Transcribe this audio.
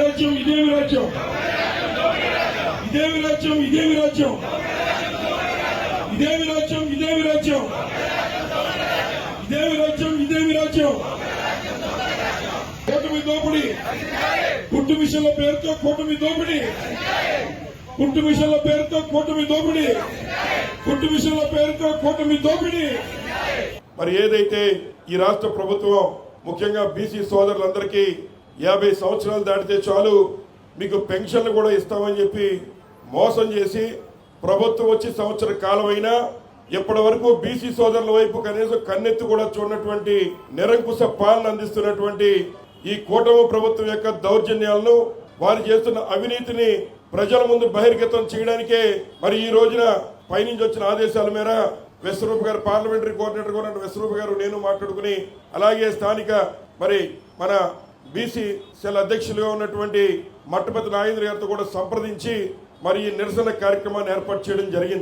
రాజ్యం ఇదేమి రాజ్యం, ఇదేమి రాజ్యం, ఇదేమి రాజ్యం, ఇదేమి రాజ్యం, ఇదేమి రాజ్యం, ఇదేమి రాజ్యం, ఇదేమి రాజ్యం. కూటమి దోపిడీ, కుట్టు మిషన్ల పేరుతో కూటమి దోపిడీ, కుట్టు మిషన్ల పేరుతో కూటమి దోపిడీ, కుట్టు మిషన్ల పేరుతో కూటమి దోపిడీ. మరి ఏదైతే ఈ రాష్ట్ర ప్రభుత్వం ముఖ్యంగా బీసీ సోదరులందరికీ 50 సంవత్సరాలు దాటితే చాలు మీకు పెన్షన్లు కూడా ఇస్తామని చెప్పి మోసం చేసి ప్రభుత్వం వచ్చి సంవత్సర కాలం అయినా ఇప్పటి వరకు బీసీ సోదరుల వైపు కనీసం కన్నెత్తి కూడా చూడనటువంటి నిరంకుశ పాలన అందిస్తున్నటువంటి ఈ కూటమి ప్రభుత్వం యొక్క దౌర్జన్యాలను, వారు చేస్తున్న అవినీతిని ప్రజల ముందు బహిర్గతం చేయడానికే మరి ఈ రోజున పైనుంచి వచ్చిన ఆదేశాల మేర విశ్వరూప్ గారు, పార్లమెంటరీ కోఆర్డినేటర్ కూడా విశ్వరూప్ గారు, నేను మాట్లాడుకుని అలాగే స్థానిక మరి మన బీసీ సెల్ అధ్యక్షులుగా ఉన్నటువంటి మట్టపతి నాగేంద్ర గారితో కూడా సంప్రదించి మరి ఈ నిరసన కార్యక్రమాన్ని ఏర్పాటు చేయడం జరిగింది.